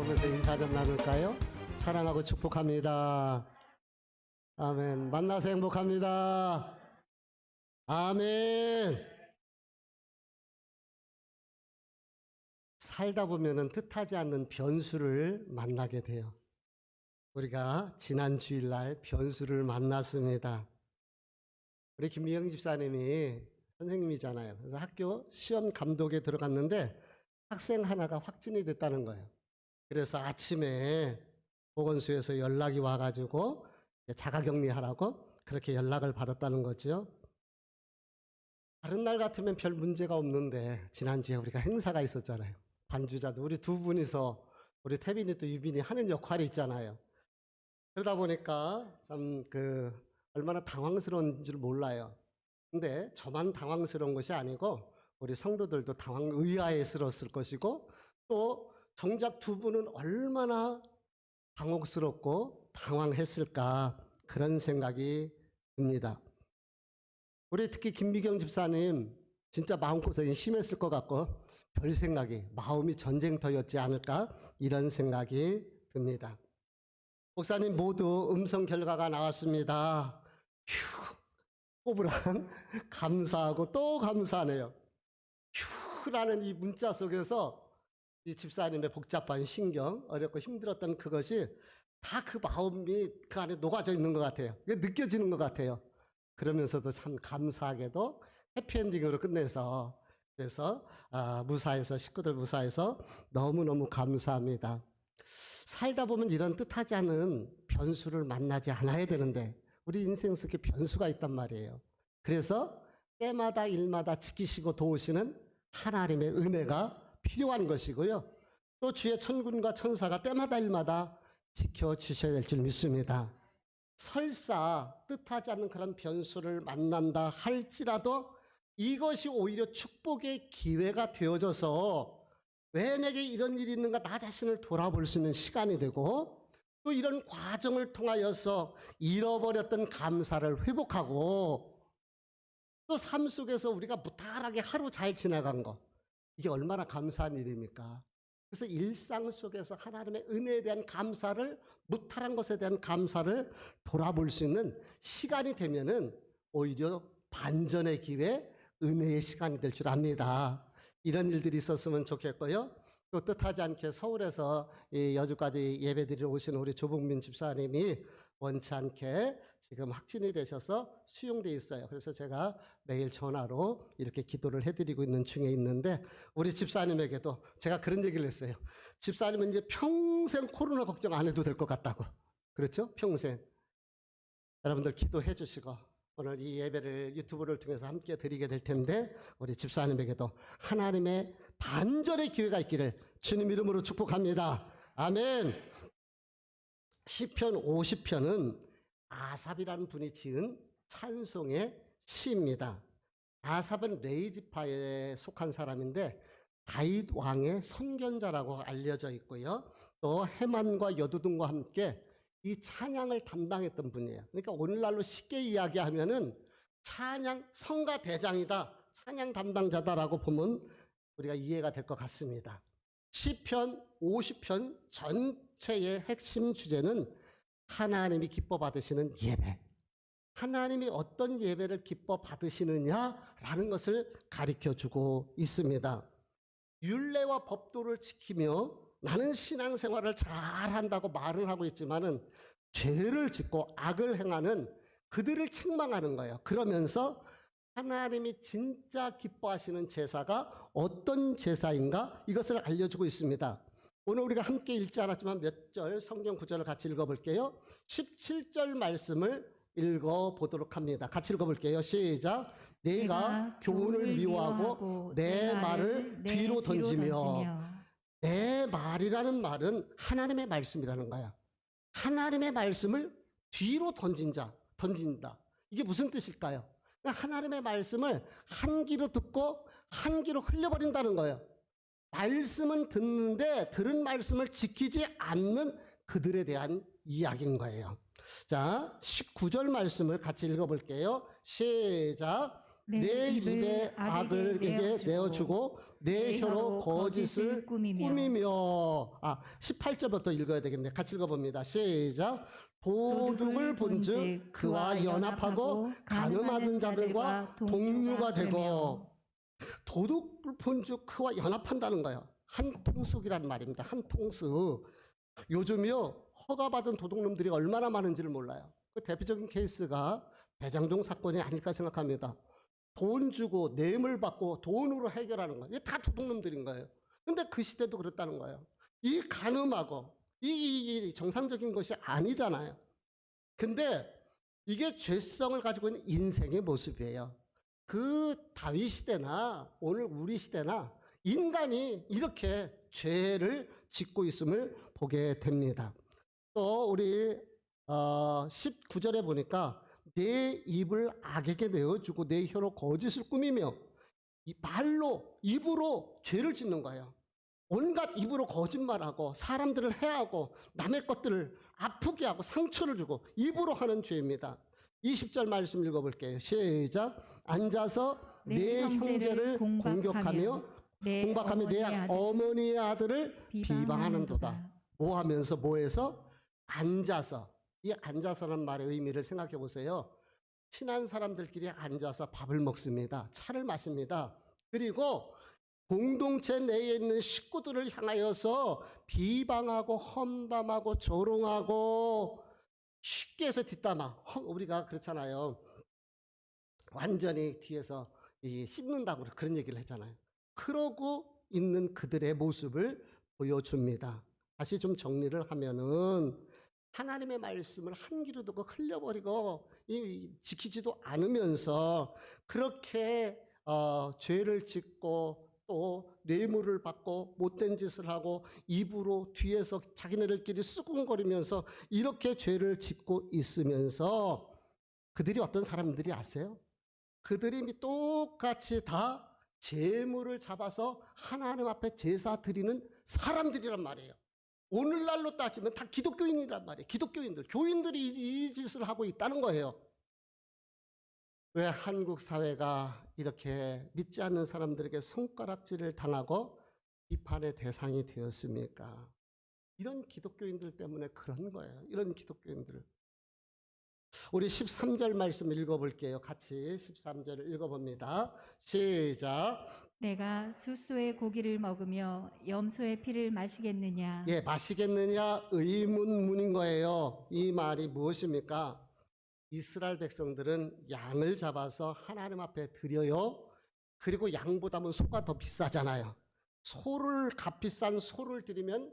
바라보면서 인사 좀 나눌까요? 사랑하고 축복합니다. 아멘. 만나서 행복합니다. 아멘. 살다 보면은 뜻하지 않는 변수를 만나게 돼요. 우리가 지난 주일날 변수를 만났습니다. 우리 김미영 집사님이 선생님이잖아요. 그래서 학교 시험 감독에 들어갔는데 학생 하나가 확진이 됐다는 거예요. 그래서 아침에 보건소에서 연락이 와가지고 자가격리하라고 그렇게 연락을 받았다는 거죠. 다른 날 같으면 별 문제가 없는데 지난주에 우리가 행사가 있었잖아요. 반주자도 우리 두 분이서 우리 태빈이 또 유빈이 하는 역할이 있잖아요. 그러다 보니까 참 얼마나 당황스러운 줄 몰라요. 근데 저만 당황스러운 것이 아니고 우리 성도들도 의아해스러웠을 것이고 또 정작 두 분은 얼마나 당혹스럽고 당황했을까 그런 생각이 듭니다. 우리 특히 김미경 집사님 진짜 마음고생이 심했을 것 같고 별 생각이 마음이 전쟁터였지 않을까 이런 생각이 듭니다. 목사님 모두 음성 결과가 나왔습니다. 휴, 꼬부랑 감사하고 또 감사하네요. 휴라는 이 문자 속에서 이 집사님의 복잡한 신경, 어렵고 힘들었던 그것이 다 그 마음이 그 안에 녹아져 있는 것 같아요. 느껴지는 것 같아요. 그러면서도 참 감사하게도 해피엔딩으로 끝내서 그래서 무사해서 식구들 무사해서 너무너무 감사합니다. 살다 보면 이런 뜻하지 않은 변수를 만나지 않아야 되는데 우리 인생 속에 변수가 있단 말이에요. 그래서 때마다 일마다 지키시고 도우시는 하나님의 은혜가 필요한 것이고요. 또 주의 천군과 천사가 때마다 일마다 지켜주셔야 될 줄 믿습니다. 설사 뜻하지 않는 그런 변수를 만난다 할지라도 이것이 오히려 축복의 기회가 되어져서 왜 내게 이런 일이 있는가 나 자신을 돌아볼 수 있는 시간이 되고 또 이런 과정을 통하여서 잃어버렸던 감사를 회복하고 또 삶 속에서 우리가 무탈하게 하루 잘 지나간 거 이게 얼마나 감사한 일입니까? 그래서 일상 속에서 하나님의 은혜에 대한 감사를 무탈한 것에 대한 감사를 돌아볼 수 있는 시간이 되면은 오히려 반전의 기회, 은혜의 시간이 될 줄 압니다. 이런 일들이 있었으면 좋겠고요. 또 뜻하지 않게 서울에서 이 여주까지 예배드리러 오신 우리 조봉민 집사님이 원치 않게 지금 확진이 되셔서 수용돼 있어요. 그래서 제가 매일 전화로 이렇게 기도를 해드리고 있는 중에 있는데 우리 집사님에게도 제가 그런 얘기를 했어요. 집사님은 이제 평생 코로나 걱정 안 해도 될 것 같다고. 그렇죠? 평생. 여러분들 기도해 주시고 오늘 이 예배를 유튜브를 통해서 함께 드리게 될 텐데 우리 집사님에게도 하나님의 반전의 기회가 있기를 주님 이름으로 축복합니다. 아멘. 시편 50편은 아삽이라는 분이 지은 찬송의 시입니다. 아삽은 레이지파에 속한 사람인데 다윗 왕의 선견자라고 알려져 있고요. 또 해만과 여두둔과 함께 이 찬양을 담당했던 분이에요. 그러니까 오늘날로 쉽게 이야기하면은 찬양 성가 대장이다, 찬양 담당자다라고 보면 우리가 이해가 될 것 같습니다. 시편 50편 전체의 핵심 주제는 하나님이 기뻐 받으시는 예배, 하나님이 어떤 예배를 기뻐 받으시느냐라는 것을 가르쳐주고 있습니다. 율례와 법도를 지키며 나는 신앙생활을 잘한다고 말을 하고 있지만은 죄를 짓고 악을 행하는 그들을 책망하는 거예요. 그러면서 하나님이 진짜 기뻐하시는 제사가 어떤 제사인가 이것을 알려주고 있습니다. 오늘 우리가 함께 읽지 않았지만 몇 절 성경 구절을 같이 읽어볼게요. 17절 말씀을 읽어보도록 합니다. 같이 읽어볼게요. 시작. 내가 교훈을 미워하고 내 말을 뒤로 던지며. 내 말이라는 말은 하나님의 말씀이라는 거야. 하나님의 말씀을 뒤로 던진다. 이게 무슨 뜻일까요? 하나님의 말씀을 한 귀로 듣고 한 귀로 흘려버린다는 거예요. 말씀은 듣는데 들은 말씀을 지키지 않는 그들에 대한 이야기인 거예요. 자, 19절 말씀을 같이 읽어볼게요. 시작. 내 입에 악을에게 내어주고 내 혀로 거짓을 꾸미며. 18절부터 읽어야 되겠네. 같이 읽어봅니다. 시작. 도둑을 본즉 그와 연합하고 간음하는 자들과 동류가 되고. 도둑을 본즉 그와 연합한다는 거예요. 한통속이란 말입니다. 한통속. 요즘요 허가받은 도둑놈들이 얼마나 많은지를 몰라요. 그 대표적인 케이스가 대장동 사건이 아닐까 생각합니다. 돈 주고 뇌물 받고 돈으로 해결하는 거예요. 이게 다 도둑놈들인 거예요. 근데 그 시대도 그랬다는 거예요. 이 간음하고 이 정상적인 것이 아니잖아요. 근데 이게 죄성을 가지고 있는 인생의 모습이에요. 그 다윗 시대나 오늘 우리 시대나 인간이 이렇게 죄를 짓고 있음을 보게 됩니다. 또 우리 19절에 보니까 내 입을 악에게 내어주고 내 혀로 거짓을 꾸미며, 이 말로 입으로 죄를 짓는 거예요. 온갖 입으로 거짓말하고 사람들을 해하고 남의 것들을 아프게 하고 상처를 주고 입으로 하는 죄입니다. 20절 말씀 읽어볼게요. 시작. 앉아서 내 형제를 공격하며 내 어머니의 아들을 비방하는도다. 뭐 하면서 뭐해서? 앉아서. 이 앉아서라는 말의 의미를 생각해 보세요. 친한 사람들끼리 앉아서 밥을 먹습니다. 차를 마십니다. 그리고 공동체 내에 있는 식구들을 향하여서 비방하고 험담하고 조롱하고, 쉽게 해서 뒷담화. 우리가 그렇잖아요. 완전히 뒤에서 씹는다고 그런 얘기를 했잖아요. 그러고 있는 그들의 모습을 보여줍니다. 다시 좀 정리를 하면은, 하나님의 말씀을 한 귀로 듣고 흘려버리고 지키지도 않으면서 그렇게 죄를 짓고 또 뇌물을 받고 못된 짓을 하고 입으로 뒤에서 자기네들끼리 수군거리면서 이렇게 죄를 짓고 있으면서, 그들이 어떤 사람들이 아세요? 그들이 똑같이 다 재물을 잡아서 하나님 앞에 제사 드리는 사람들이란 말이에요. 오늘날로 따지면 다 기독교인이란 말이에요. 기독교인들, 교인들이 이 짓을 하고 있다는 거예요. 왜 한국 사회가 이렇게 믿지 않는 사람들에게 손가락질을 당하고 비판의 대상이 되었습니까? 이런 기독교인들 때문에 그런 거예요. 이런 기독교인들. 우리 13절 말씀 읽어볼게요. 같이 13절을 읽어봅니다. 시작. 내가 숫소의 고기를 먹으며 염소의 피를 마시겠느냐? 예, 마시겠느냐 의문문인 거예요. 이 말이 무엇입니까? 이스라엘 백성들은 양을 잡아서 하나님 앞에 드려요. 그리고 양보다는 소가 더 비싸잖아요. 값비싼 소를 드리면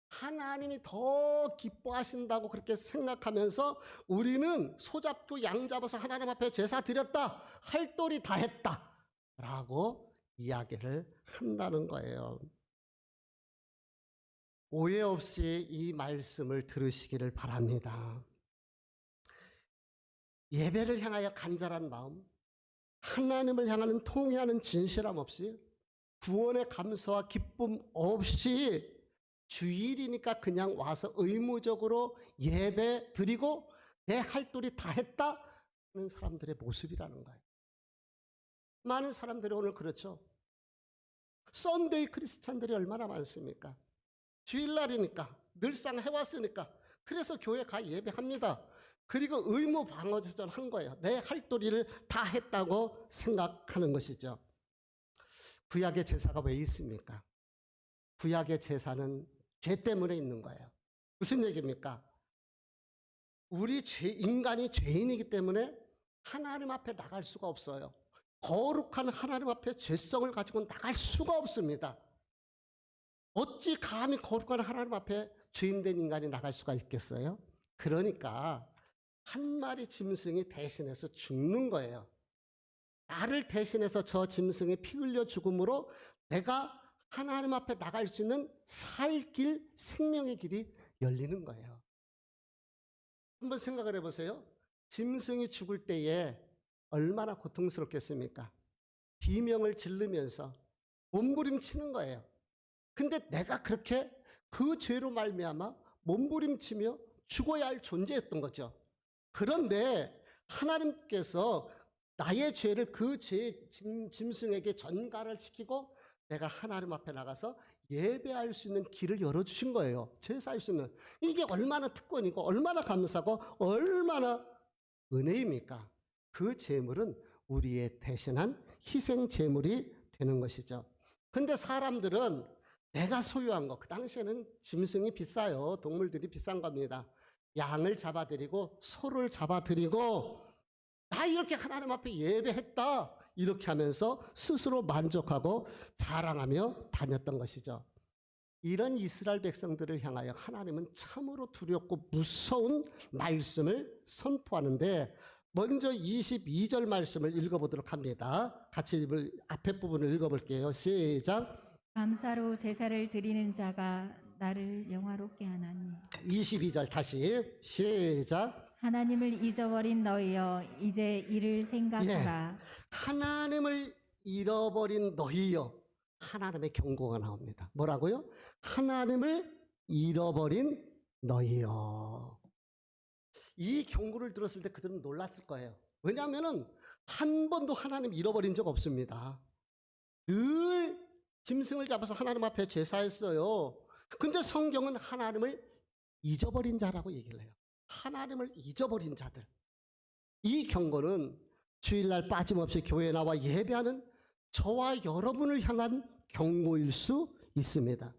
하나님이 더 기뻐하신다고 그렇게 생각하면서 우리는 소 잡고 양 잡아서 하나님 앞에 제사 드렸다, 할 도리 다 했다 라고 이야기를 한다는 거예요. 오해 없이 이 말씀을 들으시기를 바랍니다. 예배를 향하여 간절한 마음, 하나님을 향하는 통회하는 진실함 없이, 구원의 감사와 기쁨 없이 주일이니까 그냥 와서 의무적으로 예배 드리고 내 할 도리 다 했다 하는 사람들의 모습이라는 거예요. 많은 사람들이 오늘 그렇죠. 썬데이 크리스찬들이 얼마나 많습니까? 주일날이니까 늘상 해왔으니까 그래서 교회 가 예배합니다. 그리고 의무 방어전 한 거예요. 내 할 도리를 다 했다고 생각하는 것이죠. 구약의 제사가 왜 있습니까? 구약의 제사는 죄 때문에 있는 거예요. 무슨 얘기입니까? 우리 인간이 죄인이기 때문에 하나님 앞에 나갈 수가 없어요. 거룩한 하나님 앞에 죄성을 가지고 나갈 수가 없습니다. 어찌 감히 거룩한 하나님 앞에 죄인된 인간이 나갈 수가 있겠어요? 그러니까 한 마리 짐승이 대신해서 죽는 거예요. 나를 대신해서 저 짐승이 피 흘려 죽음으로 내가 하나님 앞에 나갈 수 있는 살 길, 생명의 길이 열리는 거예요. 한번 생각을 해보세요. 짐승이 죽을 때에 얼마나 고통스럽겠습니까? 비명을 지르면서 몸부림치는 거예요. 근데 내가 그렇게 그 죄로 말미암아 몸부림치며 죽어야 할 존재였던 거죠. 그런데 하나님께서 나의 죄를 그 죄의 짐승에게 전가를 시키고 내가 하나님 앞에 나가서 예배할 수 있는 길을 열어주신 거예요. 제사할 수 있는. 이게 얼마나 특권이고 얼마나 감사고 얼마나 은혜입니까? 그 제물은 우리의 대신한 희생 제물이 되는 것이죠. 근데 사람들은 내가 소유한 거, 그 당시에는 짐승이 비싸요. 동물들이 비싼 겁니다. 양을 잡아드리고 소를 잡아드리고 나 이렇게 하나님 앞에 예배했다 이렇게 하면서 스스로 만족하고 자랑하며 다녔던 것이죠. 이런 이스라엘 백성들을 향하여 하나님은 참으로 두렵고 무서운 말씀을 선포하는데 먼저 22절 말씀을 읽어보도록 합니다. 같이 앞에 부분을 읽어볼게요. 시작. 감사로 제사를 드리는 자가 나를 영화롭게 하나니 22절 다시 시작. 하나님을 잊어버린 너희여 이제 이를 생각하라. 하나님을 잃어버린 너희여. 하나님의 경고가 나옵니다. 뭐라고요? 하나님을 잃어버린 너희여. 이 경고를 들었을 때 그들은 놀랐을 거예요. 왜냐하면 한 번도 하나님 잃어버린 적 없습니다. 늘 짐승을 잡아서 하나님 앞에 제사했어요. 근데 성경은 하나님을 잊어버린 자라고 얘기를 해요. 하나님을 잊어버린 자들. 이 경고는 주일날 빠짐없이 교회에 나와 예배하는 저와 여러분을 향한 경고일 수 있습니다.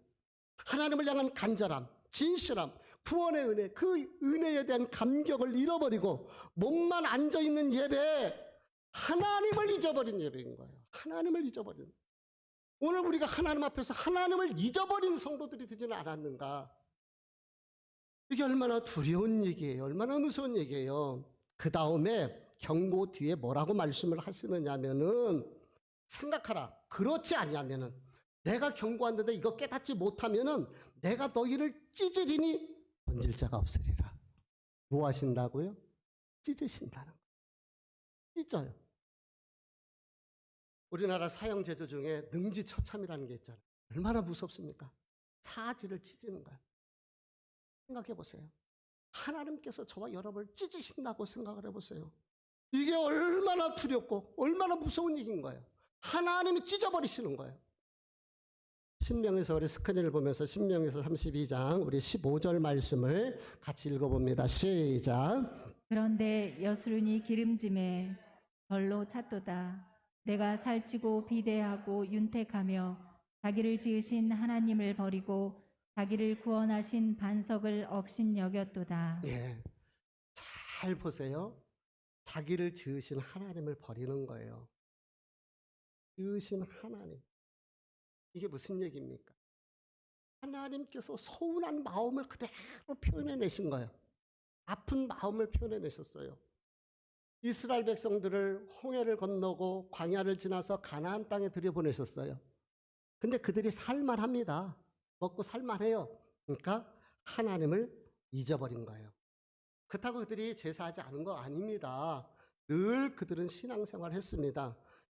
하나님을 향한 간절함, 진실함, 구원의 은혜, 그 은혜에 대한 감격을 잃어버리고 몸만 앉아있는 예배, 하나님을 잊어버린 예배인 거예요. 하나님을 잊어버린. 오늘 우리가 하나님 앞에서 하나님을 잊어버린 성도들이 되지는 않았는가? 이게 얼마나 두려운 얘기예요. 얼마나 무서운 얘기예요. 그 다음에 경고 뒤에 뭐라고 말씀을 하시느냐 하면은 생각하라. 그렇지 아니하면은 내가 경고하는데 이거 깨닫지 못하면은 내가 너희를 찢으리니 건질 자가 없으리라. 뭐 하신다고요? 찢으신다는 거예요. 찢어요. 우리나라 사형 제도 중에 능지처참이라는 게 있잖아요. 얼마나 무섭습니까? 사지를 찢는 거예요. 생각해 보세요. 하나님께서 저와 여러분을 찢으신다고 생각을 해보세요. 이게 얼마나 두렵고 얼마나 무서운 얘기인 거예요. 하나님이 찢어버리시는 거예요. 신명에서 우리 스크린을 보면서 신명에서 32장 우리 15절 말씀을 같이 읽어봅니다. 시작. 그런데 여수run이 기름짐에 별로 찼도다. 내가 살찌고 비대하고 윤택하며 자기를 지으신 하나님을 버리고 자기를 구원하신 반석을 업신 여겼도다. 예, 잘 보세요. 자기를 지으신 하나님을 버리는 거예요. 지으신 하나님. 이게 무슨 얘기입니까? 하나님께서 서운한 마음을 그대로 표현해내신 거예요. 아픈 마음을 표현해내셨어요. 이스라엘 백성들을 홍해를 건너고 광야를 지나서 가나안 땅에 들여보내셨어요. 근데 그들이 살만합니다. 먹고 살만해요. 그러니까 하나님을 잊어버린 거예요. 그렇다고 그들이 제사하지 않은 거 아닙니다. 늘 그들은 신앙생활을 했습니다.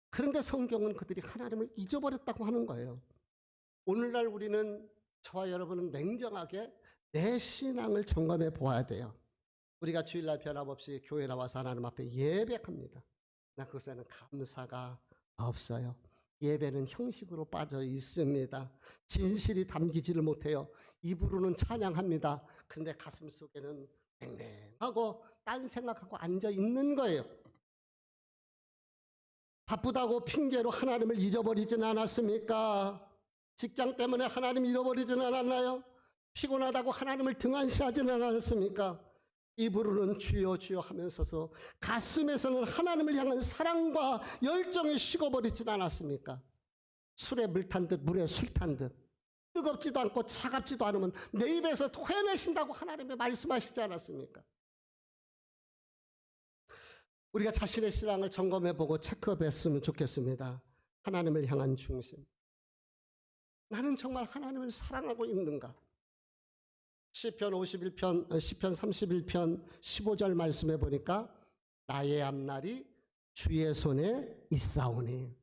그런데 성경은 그들이 하나님을 잊어버렸다고 하는 거예요. 오늘날 우리는 저와 여러분은 냉정하게 내 신앙을 점검해 보아야 돼요. 우리가 주일날 변함없이 교회 나와서 하나님 앞에 예배합니다. 나 그것에는 감사가 없어요. 예배는 형식으로 빠져 있습니다. 진실이 담기지를 못해요. 입으로는 찬양합니다. 그런데 가슴 속에는 냉랭하고 딴 생각하고 앉아 있는 거예요. 바쁘다고 핑계로 하나님을 잊어버리진 않았습니까? 직장 때문에 하나님 잃어버리진 않았나요? 피곤하다고 하나님을 등한시하진 않았습니까? 입으로는 주여 주여 하면서도 가슴에서는 하나님을 향한 사랑과 열정이 식어버리진 않았습니까? 술에 물 탄 듯 물에 술 탄 듯 뜨겁지도 않고 차갑지도 않으면 내 입에서 토해내신다고 하나님이 말씀하시지 않았습니까? 우리가 자신의 신앙을 점검해보고 체크업했으면 좋겠습니다. 하나님을 향한 중심. 나는 정말 하나님을 사랑하고 있는가? 시편 51편, 시편 31편 15절 말씀해 보니까 나의 앞날이 주의 손에 있사오니.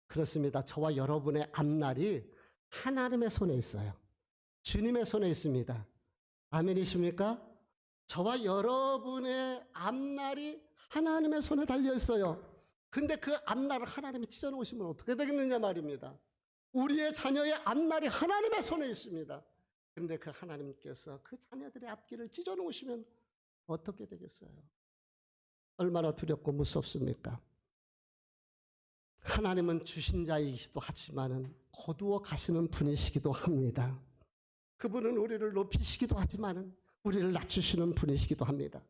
그렇습니다. 저와 여러분의 앞날이 하나님의 손에 있어요. 주님의 손에 있습니다. 아멘이십니까? 저와 여러분의 앞날이 하나님의 손에 달려 있어요. 근데 그 앞날을 하나님이 찢어놓으시면 어떻게 되겠느냐 말입니다. 우리의 자녀의 앞날이 하나님의 손에 있습니다. 근데 그 하나님께서 그 자녀들의 앞길을 찢어놓으시면 어떻게 되겠어요? 얼마나 두렵고 무섭습니까? 하나님은 주신 자이기도 하지만은 거두어 가시는 분이시기도 합니다. 그분은 우리를 높이시기도 하지만은 우리를 낮추시는 분이시기도 합니다.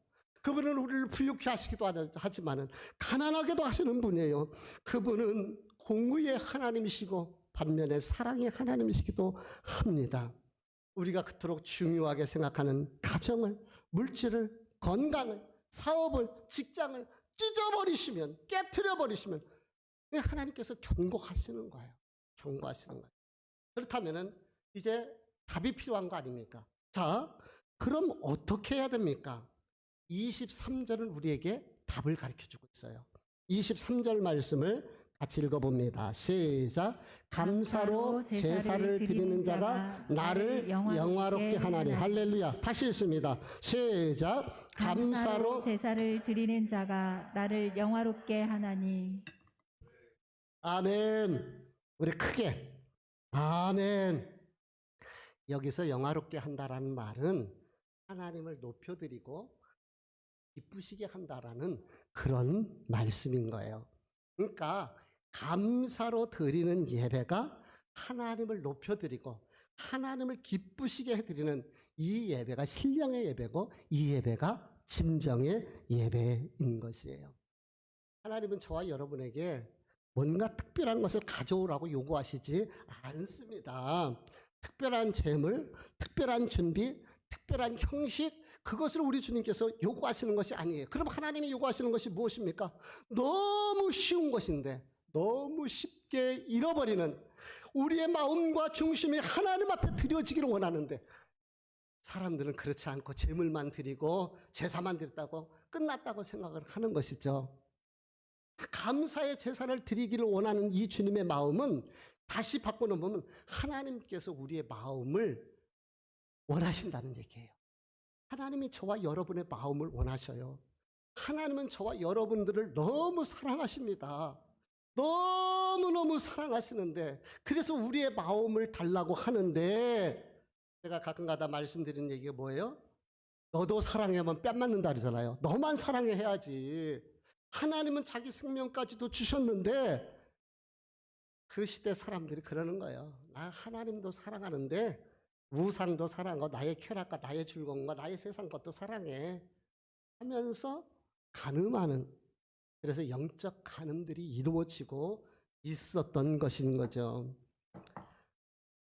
그분은 우리를 부유케 하시기도 하지만은 가난하게도 하시는 분이에요. 그분은 공의의 하나님이시고 반면에 사랑의 하나님이시기도 합니다. 우리가 그토록 중요하게 생각하는 가정을, 물질을, 건강을, 사업을, 직장을 찢어버리시면, 깨트려버리시면 하나님께서 경고하시는 거예요. 경고하시는 거예요. 그렇다면 이제 답이 필요한 거 아닙니까? 자, 그럼 어떻게 해야 됩니까? 23절은 우리에게 답을 가르쳐주고 있어요. 23절 말씀을 같이 읽어봅니다. 시작. 감사로 제사를 드리는 자가 나를 영화롭게 하나니. 할렐루야. 다시 읽습니다. 시작. 감사로 제사를 드리는 자가 나를 영화롭게 하나니. 아멘. 우리 크게 아멘. 여기서 영화롭게 한다라는 말은 하나님을 높여드리고 기쁘시게 한다라는 그런 말씀인 거예요. 그러니까 감사로 드리는 예배가 하나님을 높여드리고 하나님을 기쁘시게 해드리는 이 예배가 신령의 예배고 이 예배가 진정의 예배인 것이에요. 하나님은 저와 여러분에게 뭔가 특별한 것을 가져오라고 요구하시지 않습니다. 특별한 재물, 특별한 준비, 특별한 형식, 그것을 우리 주님께서 요구하시는 것이 아니에요. 그럼 하나님이 요구하시는 것이 무엇입니까? 너무 쉬운 것인데 너무 쉽게 잃어버리는 우리의 마음과 중심이 하나님 앞에 드려지기를 원하는데 사람들은 그렇지 않고 재물만 드리고 제사만 드렸다고 끝났다고 생각을 하는 것이죠. 감사의 제사를 드리기를 원하는 이 주님의 마음은 다시 바꿔놓으면 하나님께서 우리의 마음을 원하신다는 얘기예요. 하나님이 저와 여러분의 마음을 원하셔요. 하나님은 저와 여러분들을 너무 사랑하십니다. 너무너무 사랑하시는데 그래서 우리의 마음을 달라고 하는데 제가 가끔가다 말씀드리는 얘기가 뭐예요? 너도 사랑하면 뺨 맞는다 그러잖아요. 너만 사랑해야지. 하나님은 자기 생명까지도 주셨는데 그 시대 사람들이 그러는 거예요. 나 하나님도 사랑하는데 우상도 사랑하고 나의 쾌락과 나의 즐거움과 나의 세상 것도 사랑해 하면서 간음하는, 그래서 영적 간음들이 이루어지고 있었던 것인 거죠.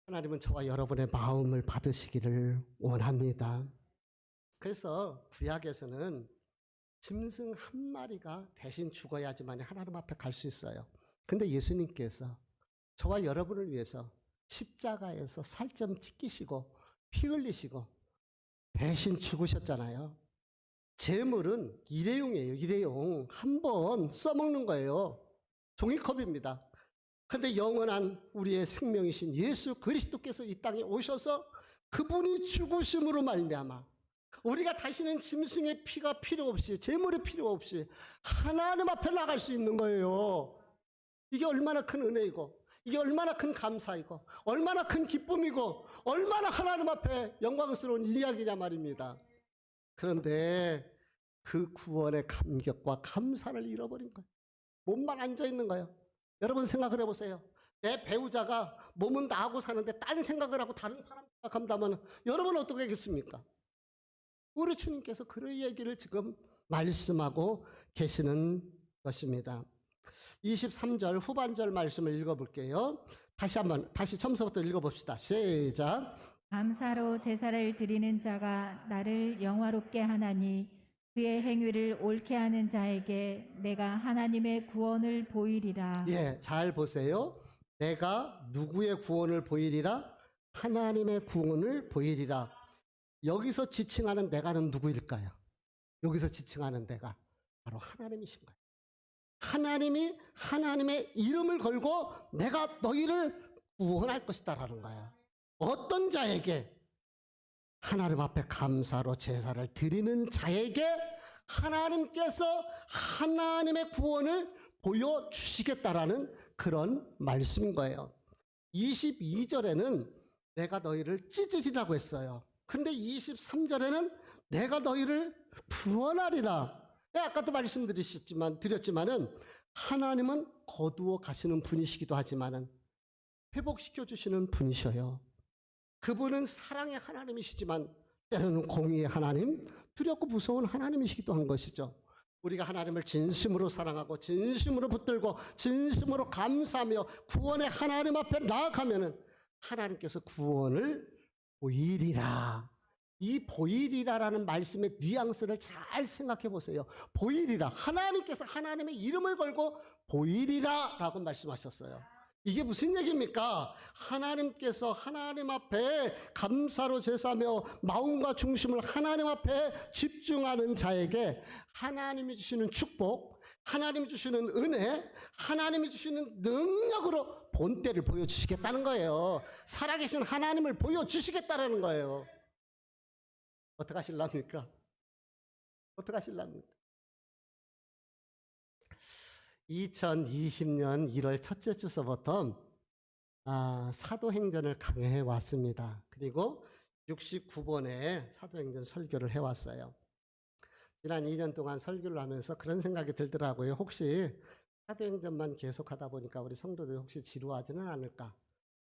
하나님은 저와 여러분의 마음을 받으시기를 원합니다. 그래서 구약에서는 짐승 한 마리가 대신 죽어야지만 하나님 앞에 갈 수 있어요. 근데 예수님께서 저와 여러분을 위해서 십자가에서 살점 찢기시고 피 흘리시고 대신 죽으셨잖아요. 재물은 일회용이에요. 일회용. 한 번 써먹는 거예요. 종이컵입니다. 그런데 영원한 우리의 생명이신 예수 그리스도께서 이 땅에 오셔서 그분이 죽으심으로 말미암아 우리가 다시는 짐승의 피가 필요 없이 재물이 필요 없이 하나님 앞에 나갈 수 있는 거예요. 이게 얼마나 큰 은혜이고 이게 얼마나 큰 감사이고 얼마나 큰 기쁨이고 얼마나 하나님 앞에 영광스러운 이야기냐 말입니다. 그런데 그 구원의 감격과 감사를 잃어버린 거예요. 몸만 앉아있는 거예요. 여러분 생각을 해보세요. 내 배우자가 몸은 나하고 사는데 딴 생각을 하고 다른 사람 생각한다면 여러분 어떻게 하겠습니까? 우리 주님께서 그런 얘기를 지금 말씀하고 계시는 것입니다. 23절 후반절 말씀을 읽어볼게요. 다시 처음부터 읽어봅시다. 시작. 감사로 제사를 드리는 자가 나를 영화롭게 하나니 그의 행위를 옳게 하는 자에게 내가 하나님의 구원을 보이리라. 예, 잘 보세요. 내가 누구의 구원을 보이리라? 하나님의 구원을 보이리라. 여기서 지칭하는 내가는 누구일까요? 여기서 지칭하는 내가 바로 하나님이신 거예요. 하나님이 하나님의 이름을 걸고 내가 너희를 구원할 것이다라는 거예요. 어떤 자에게? 하나님 앞에 감사로 제사를 드리는 자에게 하나님께서 하나님의 구원을 보여주시겠다라는 그런 말씀인 거예요. 22절에는 내가 너희를 찢으리라고 했어요. 근데 23절에는 내가 너희를 구원하리라. 아까도 드렸지만은 하나님은 거두어 가시는 분이시기도 하지만은 회복시켜 주시는 분이셔요. 그분은 사랑의 하나님이시지만 때로는 공의의 하나님, 두렵고 무서운 하나님이시기도 한 것이죠. 우리가 하나님을 진심으로 사랑하고 진심으로 붙들고 진심으로 감사하며 구원의 하나님 앞에 나아가면은 하나님께서 구원을 보이리라. 이 보이리라라는 말씀의 뉘앙스를 잘 생각해 보세요. 보이리라. 하나님께서 하나님의 이름을 걸고 보이리라라고 말씀하셨어요. 이게 무슨 얘기입니까? 하나님께서 하나님 앞에 감사로 제사하며 마음과 중심을 하나님 앞에 집중하는 자에게 하나님이 주시는 축복, 하나님이 주시는 은혜, 하나님이 주시는 능력으로 본때를 보여주시겠다는 거예요. 살아계신 하나님을 보여주시겠다는 거예요. 어떻게 하실랍니까? 어떻게 하실랍니까? 2020년 1월 첫째 주서부터 사도행전을 강해해 왔습니다. 그리고 69번에 사도행전 설교를 해왔어요. 지난 2년 동안 설교를 하면서 그런 생각이 들더라고요. 혹시 사도행전만 계속하다 보니까 우리 성도들이 혹시 지루하지는 않을까?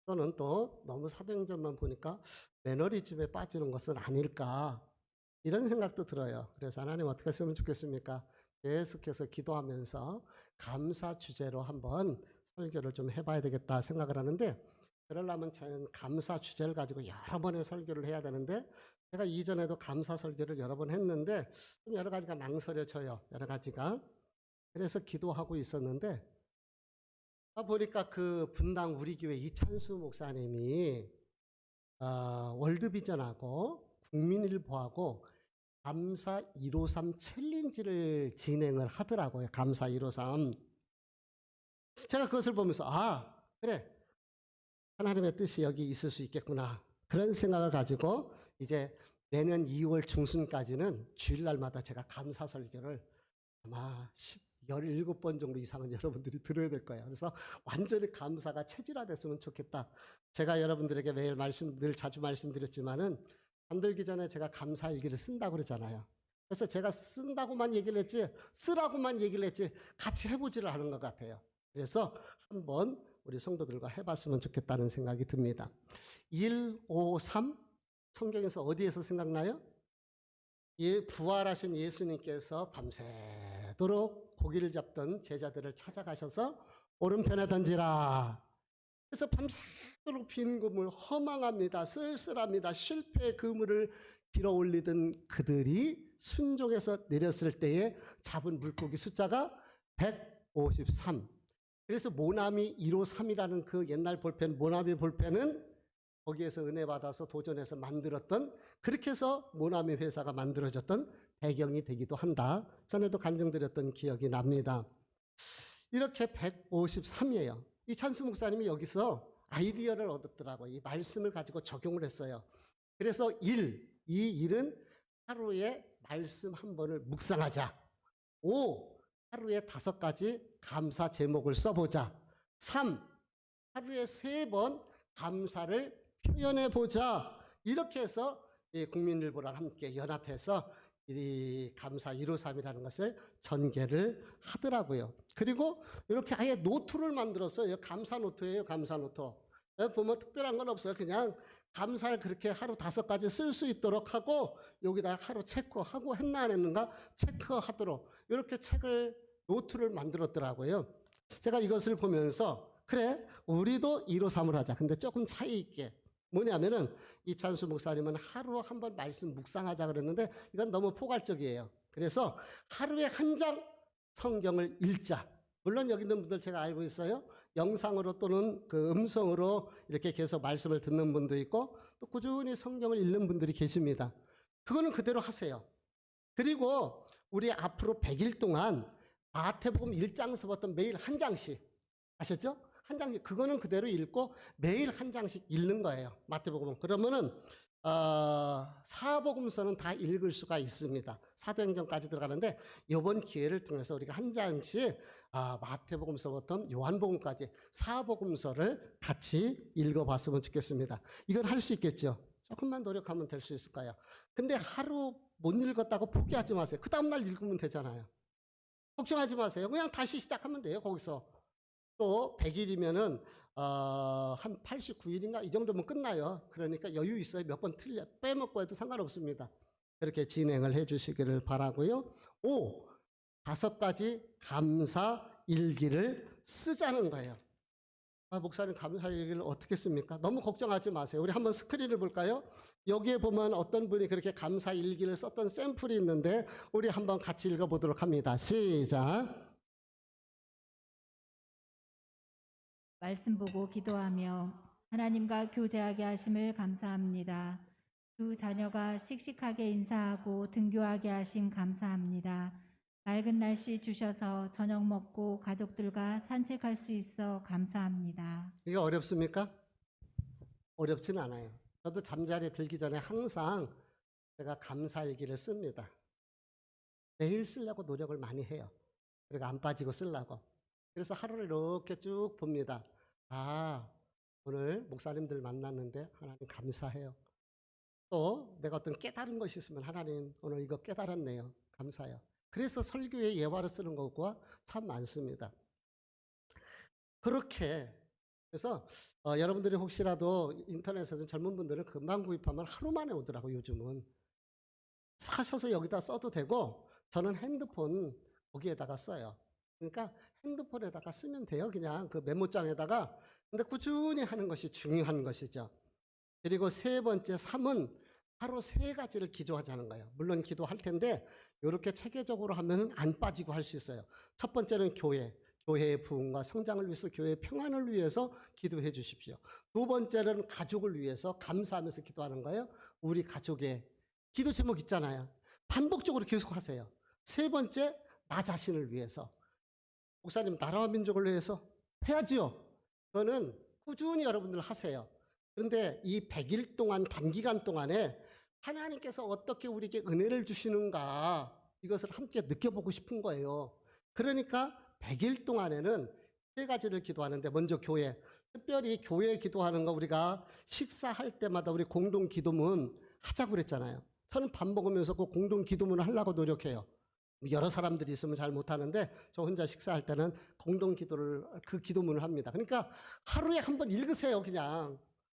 또는 또 너무 사도행전만 보니까 매너리즘에 빠지는 것은 아닐까? 이런 생각도 들어요. 그래서 하나님 어떻게 했으면 좋겠습니까? 계속해서 기도하면서 감사 주제로 한번 설교를 좀 해봐야 되겠다 생각을 하는데, 그러려면 저는 감사 주제를 가지고 여러 번의 설교를 해야 되는데, 제가 이전에도 감사 설교를 여러 번 했는데 좀 여러 가지가 망설여져요. 여러 가지가. 그래서 기도하고 있었는데 보니까 그 분당 우리 교회 이찬수 목사님이 월드비전하고 국민일보하고 감사 153 챌린지를 진행을 하더라고요. 감사 153. 제가 그것을 보면서 그래, 하나님의 뜻이 여기 있을 수 있겠구나, 그런 생각을 가지고 이제 내년 2월 중순까지는 주일날마다 제가 감사 설교를 아마 17번 정도 이상은 여러분들이 들어야 될 거예요. 그래서 완전히 감사가 체질화됐으면 좋겠다. 제가 여러분들에게 매일 늘 자주 말씀드렸지만은 잠들기 전에 제가 감사일기를 쓴다고 그러잖아요. 그래서 제가 쓴다고만 얘기를 했지, 쓰라고만 얘기를 했지 같이 해보지를 않은 것 같아요. 그래서 한번 우리 성도들과 해봤으면 좋겠다는 생각이 듭니다. 153 성경에서 어디에서 생각나요? 부활하신 예수님께서 밤새도록 고기를 잡던 제자들을 찾아가셔서 오른편에 던지라. 그래서 밤새도록 빈 그물, 허망합니다, 쓸쓸합니다, 실패의 그물을 길어 올리던 그들이 순종해서 내렸을 때에 잡은 물고기 숫자가 153. 그래서 모나미 153이라는 그 옛날 볼펜, 모나미 볼펜은 거기에서 은혜 받아서 도전해서 만들었던, 그렇게 해서 모나미 회사가 만들어졌던 배경이 되기도 한다. 전에도 간증드렸던 기억이 납니다. 이렇게 153이에요. 이 찬수 목사님이 여기서 아이디어를 얻었더라고요. 이 말씀을 가지고 적용을 했어요. 그래서 이 일은 하루에 말씀 한 번을 묵상하자. 5, 하루에 5가지 감사 제목을 써보자. 3, 하루에 3번 감사를 표현해보자. 이렇게 해서 국민일보랑 함께 연합해서 이 감사 153이라는 것을 전개를 하더라고요. 그리고 이렇게 아예 노트를 만들었어요. 감사 노트예요. 감사 노트. 보면 특별한 건 없어요. 그냥 감사를 그렇게 하루 5가지 쓸 수 있도록 하고 여기다 하루 체크하고 했나 안 했는가 체크하도록 이렇게 노트를 만들었더라고요. 제가 이것을 보면서 그래, 우리도 153을 하자. 근데 조금 차이 있게. 뭐냐면은 이찬수 목사님은 하루 한 번 말씀 묵상하자 그랬는데 이건 너무 포괄적이에요. 그래서 하루에 한 장 성경을 읽자. 물론 여기 있는 분들 제가 알고 있어요. 영상으로 또는 그 음성으로 이렇게 계속 말씀을 듣는 분도 있고 또 꾸준히 성경을 읽는 분들이 계십니다. 그거는 그대로 하세요. 그리고 우리 앞으로 100일 동안 마태복음 1장서부터 매일 한 장씩, 아셨죠? 한 장씩, 그거는 그대로 읽고 매일 한 장씩 읽는 거예요. 마태복음은. 그러면은 사복음서는 다 읽을 수가 있습니다. 사도행전까지 들어가는데 이번 기회를 통해서 우리가 한 장씩 마태복음서부터 요한복음까지 사복음서를 같이 읽어봤으면 좋겠습니다. 이건 할 수 있겠죠? 조금만 노력하면 될 수 있을 거예요. 근데 하루 못 읽었다고 포기하지 마세요. 그 다음날 읽으면 되잖아요. 걱정하지 마세요. 그냥 다시 시작하면 돼요. 거기서. 또 100일이면은 한 89일인가 이 정도면 끝나요. 그러니까 여유 있어요. 몇 번 틀려 빼먹고 해도 상관없습니다. 그렇게 진행을 해 주시기를 바라고요. 5. 5가지 감사 일기를 쓰자는 거예요. 목사님 감사 일기를 어떻게 씁니까? 너무 걱정하지 마세요. 우리 한번 스크린을 볼까요? 여기에 보면 어떤 분이 그렇게 감사 일기를 썼던 샘플이 있는데 우리 한번 같이 읽어보도록 합니다. 시작. 말씀 보고 기도하며 하나님과 교제하게 하심을 감사합니다. 두 자녀가 씩씩하게 인사하고 등교하게 하심 감사합니다. 맑은 날씨 주셔서 저녁 먹고 가족들과 산책할 수 있어 감사합니다. 이게 어렵습니까? 어렵진 않아요. 저도 잠자리에 들기 전에 항상 제가 감사일기를 씁니다. 매일 쓰려고 노력을 많이 해요. 그리고 안 빠지고 쓰려고. 그래서 하루를 이렇게 쭉 봅니다. 오늘 목사님들 만났는데 하나님 감사해요. 또 내가 어떤 깨달은 것이 있으면 하나님 오늘 이거 깨달았네요. 감사해요. 그래서 설교에 예화를 쓰는 것과 참 많습니다. 그렇게 그래서 여러분들이 혹시라도 인터넷에서 젊은 분들은 금방 구입하면 하루 만에 오더라고요. 요즘은. 사셔서 여기다 써도 되고 저는 핸드폰 거기에다가 써요. 그러니까 핸드폰에다가 쓰면 돼요. 그냥 그 메모장에다가. 근데 꾸준히 하는 것이 중요한 것이죠. 그리고 세 번째 3은 하루 3가지를 기도하자는 거예요. 물론 기도할 텐데 이렇게 체계적으로 하면 안 빠지고 할 수 있어요. 첫 번째는 교회의 부흥과 성장을 위해서, 교회의 평안을 위해서 기도해 주십시오. 두 번째는 가족을 위해서 감사하면서 기도하는 거예요. 우리 가족의 기도 제목 있잖아요. 반복적으로 계속 하세요. 세 번째, 나 자신을 위해서. 목사님, 나라와 민족을 위해서 해야지요. 그거는 꾸준히 여러분들 하세요. 그런데 이 100일 동안 단기간 동안에 하나님께서 어떻게 우리에게 은혜를 주시는가 이것을 함께 느껴보고 싶은 거예요. 그러니까 100일 동안에는 3가지를 기도하는데 먼저 교회, 특별히 교회 기도하는 거 우리가 식사할 때마다 우리 공동 기도문 하자고 그랬잖아요. 저는 밥 먹으면서 그 공동 기도문을 하려고 노력해요. 여러 사람들이 있으면 잘 못하는데 저 혼자 식사할 때는 공동 기도를 그 기도문을 합니다. 그러니까 하루에 한 번 읽으세요. 그냥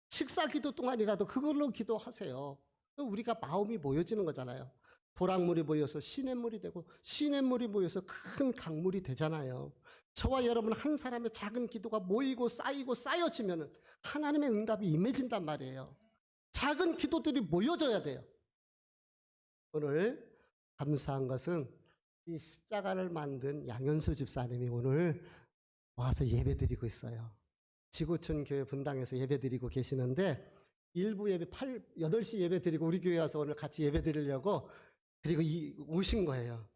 식사 기도 동안이라도 그걸로 기도하세요. 우리가 마음이 모여지는 거잖아요. 도랑물이 모여서 시냇물이 되고 시냇물이 모여서 큰 강물이 되잖아요. 저와 여러분 한 사람의 작은 기도가 모이고 쌓이고 쌓여지면 하나님의 응답이 임해진단 말이에요. 작은 기도들이 모여져야 돼요. 오늘 감사한 것은 이 십자가를 만든 양현수 집사님이 오늘 와서 예배드리고 있어요. 지구촌 교회 분당에서 예배드리고 계시는데 일부 예배 8시 예배드리고 우리 교회 와서 오늘 같이 예배드리려고 그리고 오신 거예요.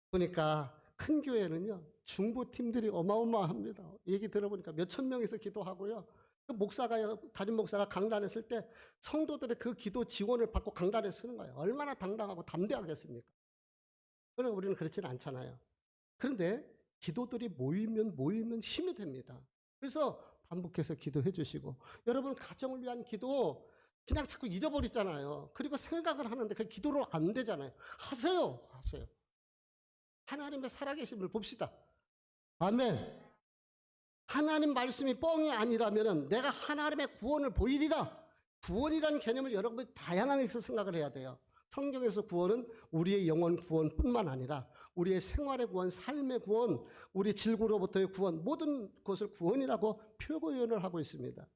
보니까 큰 교회는요 중부 팀들이 어마어마합니다. 얘기 들어보니까 몇천 명에서 기도하고요. 그 담임 목사가 강단했을 때 성도들의 그 기도 지원을 받고 강단에 서는 거예요. 얼마나 당당하고 담대하겠습니까? 그러나 우리는 그렇지는 않잖아요. 그런데 기도들이 모이면 힘이 됩니다. 그래서 반복해서 기도해 주시고 여러분 가정을 위한 기도 그냥 자꾸 잊어버리잖아요. 그리고 생각을 하는데 그 기도로 안 되잖아요. 하세요. 하나님의 살아계심을 봅시다. 아멘. 하나님 말씀이 뻥이 아니라면 내가 하나님의 구원을 보이리라. 구원이라는 개념을 여러분이 다양하게 생각을 해야 돼요. 성경에서 구원은 우리의 영혼 구원뿐만 아니라 우리의 생활의 구원, 삶의 구원, 우리 질고로부터의 구원, 모든 것을 구원이라고 표현을 하고 있습니다.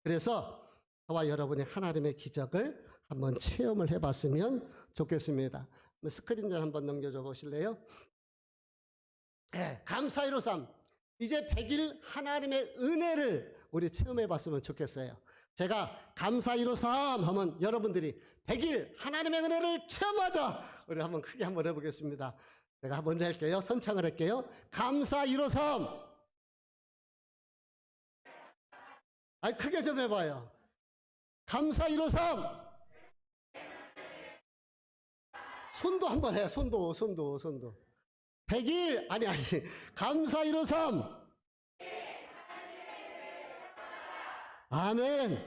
그래서 저와 여러분이 하나님의 기적을 한번 체험을 해봤으면 좋겠습니다. 스크린 좀 한번 넘겨줘 보실래요? 네, 감사히로 삼. 이제 100일 하나님의 은혜를 우리 체험해봤으면 좋겠어요. 제가 감사히로 삼 하면 여러분들이 100일 하나님의 은혜를 체험하자. 우리 한번 크게 한번 해보겠습니다. 제가 먼저 할게요. 선창을 할게요. 감사히로 삼. 크게 좀 해봐요. 감사 153. 손도 한번 해. 손도. 100일 아니 감사 153. 아멘.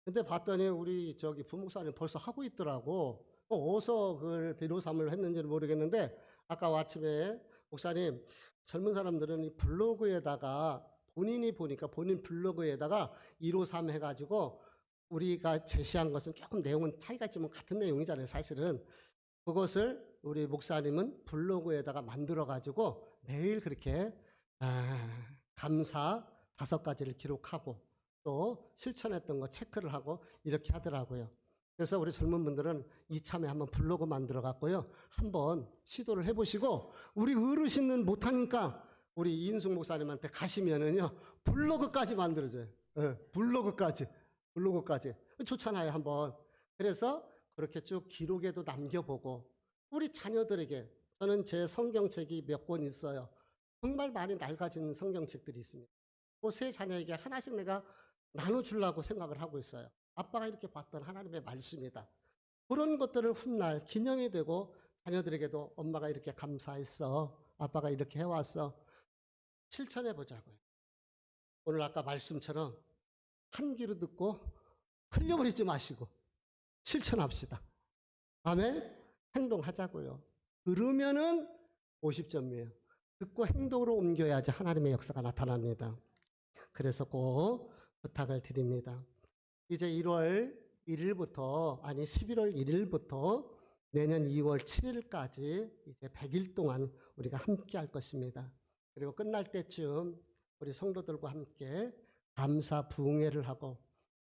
근데 봤더니 우리 저기 부목사님 벌써 하고 있더라고. 어디서 그걸 153을 했는지는 모르겠는데 아까 아침에 목사님 젊은 사람들은 이 블로그에다가 본인이 보니까 본인 블로그에다가 153 해가지고 우리가 제시한 것은 조금 내용은 차이가 있지만 같은 내용이잖아요. 사실은 그것을 우리 목사님은 블로그에다가 만들어가지고 매일 그렇게 감사 5가지를 기록하고 또 실천했던 거 체크를 하고 이렇게 하더라고요. 그래서 우리 젊은 분들은 이참에 한번 블로그 만들어 갖고요. 한번 시도를 해보시고 우리 어르신은 못하니까 우리 이인숙 목사님한테 가시면은요. 블로그까지 만들어줘요. 네, 블로그까지. 좋잖아요. 한번. 그래서 그렇게 쭉 기록에도 남겨보고 우리 자녀들에게 저는 제 성경책이 몇 권 있어요. 정말 많이 낡아진 성경책들이 있습니다. 그 세 자녀에게 하나씩 내가 나눠주려고 생각을 하고 있어요. 아빠가 이렇게 봤던 하나님의 말씀이다. 그런 것들을 훗날 기념이 되고 자녀들에게도 엄마가 이렇게 감사했어. 아빠가 이렇게 해왔어. 실천해 보자고요. 오늘 아까 말씀처럼 한 귀로 듣고 흘려버리지 마시고 실천합시다. 아멘. 행동하자고요. 들으면은 50점이에요. 듣고 행동으로 옮겨야지 하나님의 역사가 나타납니다. 그래서 꼭 부탁을 드립니다. 이제 1월 1일부터 아니 11월 1일부터 내년 2월 7일까지 이제 100일 동안 우리가 함께 할 것입니다. 그리고 끝날 때쯤 우리 성도들과 함께 감사 부흥회를 하고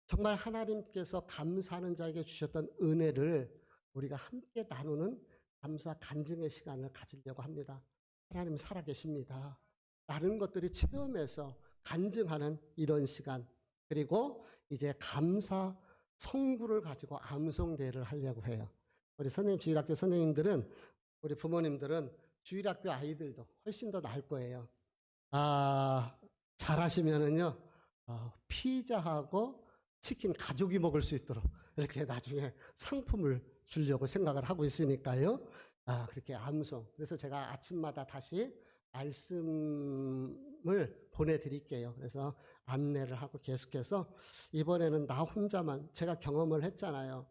정말 하나님께서 감사하는 자에게 주셨던 은혜를 우리가 함께 나누는 감사 간증의 시간을 가지려고 합니다. 하나님 살아계십니다. 다른 것들이 체험해서 간증하는 이런 시간, 그리고 이제 감사 성구를 가지고 암송대회를 하려고 해요. 우리 선생님, 주일학교 선생님들은, 우리 부모님들은 주일학교 아이들도 훨씬 더 나을 거예요. 잘하시면은요, 피자하고 치킨 가족이 먹을 수 있도록 이렇게 나중에 상품을 주려고 생각을 하고 있으니까요. 그렇게 암송. 그래서 제가 아침마다 다시 말씀을 보내드릴게요. 그래서 안내를 하고 계속해서 이번에는 나 혼자만 제가 경험을 했잖아요.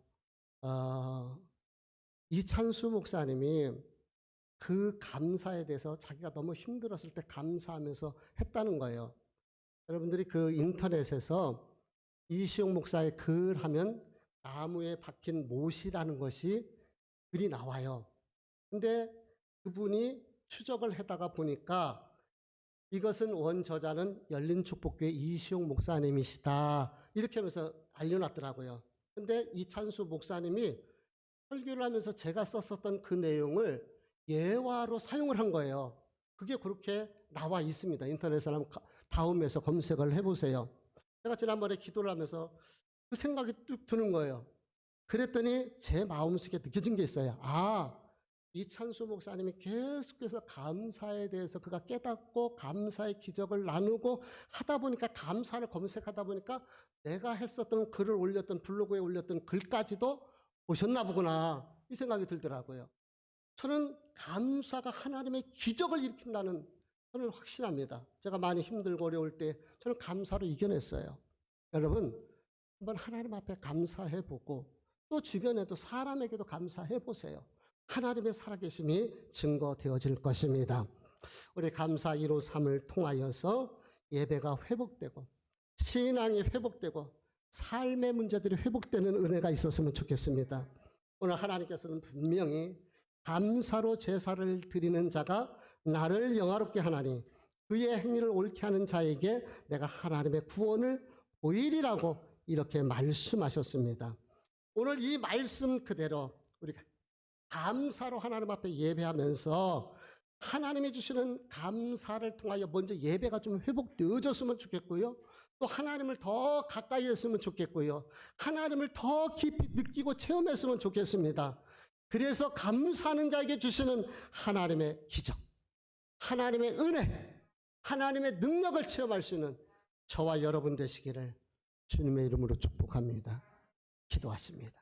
이찬수 목사님이 그 감사에 대해서 자기가 너무 힘들었을 때 감사하면서 했다는 거예요. 여러분들이 그 인터넷에서 이시용 목사의 글 하면 나무에 박힌 못이라는 것이 글이 나와요. 근데 그분이 추적을 하다가 보니까 이것은 원저자는 열린축복교회 이시용 목사님이시다. 이렇게 하면서 알려놨더라고요. 근데 이찬수 목사님이 설교를 하면서 제가 썼었던 그 내용을 예화로 사용을 한 거예요. 그게 그렇게 나와 있습니다. 인터넷에 한번 다음에서 검색을 해보세요. 제가 지난번에 기도를 하면서 그 생각이 뚝 드는 거예요. 그랬더니 제 마음속에 느껴진 게 있어요. 이찬수 목사님이 계속해서 감사에 대해서 그가 깨닫고 감사의 기적을 나누고 하다 보니까 감사를 검색하다 보니까 내가 했었던 글을 올렸던 블로그에 올렸던 글까지도 보셨나 보구나 이 생각이 들더라고요. 저는 감사가 하나님의 기적을 일으킨다는 저는 확신합니다. 제가 많이 힘들고 어려울 때 저는 감사로 이겨냈어요. 여러분 한번 하나님 앞에 감사해보고 또 주변에도 사람에게도 감사해보세요. 하나님의 살아계심이 증거되어질 것입니다. 우리 감사 153을 통하여서 예배가 회복되고 신앙이 회복되고 삶의 문제들이 회복되는 은혜가 있었으면 좋겠습니다. 오늘 하나님께서는 분명히 감사로 제사를 드리는 자가 나를 영화롭게 하나니 그의 행위를 옳게 하는 자에게 내가 하나님의 구원을 보이리라고 이렇게 말씀하셨습니다. 오늘 이 말씀 그대로 우리가 감사로 하나님 앞에 예배하면서 하나님이 주시는 감사를 통하여 먼저 예배가 좀 회복되어졌으면 좋겠고요. 또 하나님을 더 가까이 했으면 좋겠고요. 하나님을 더 깊이 느끼고 체험했으면 좋겠습니다. 그래서 감사하는 자에게 주시는 하나님의 기적, 하나님의 은혜, 하나님의 능력을 체험할 수 있는 저와 여러분 되시기를 주님의 이름으로 축복합니다. 기도하십니다.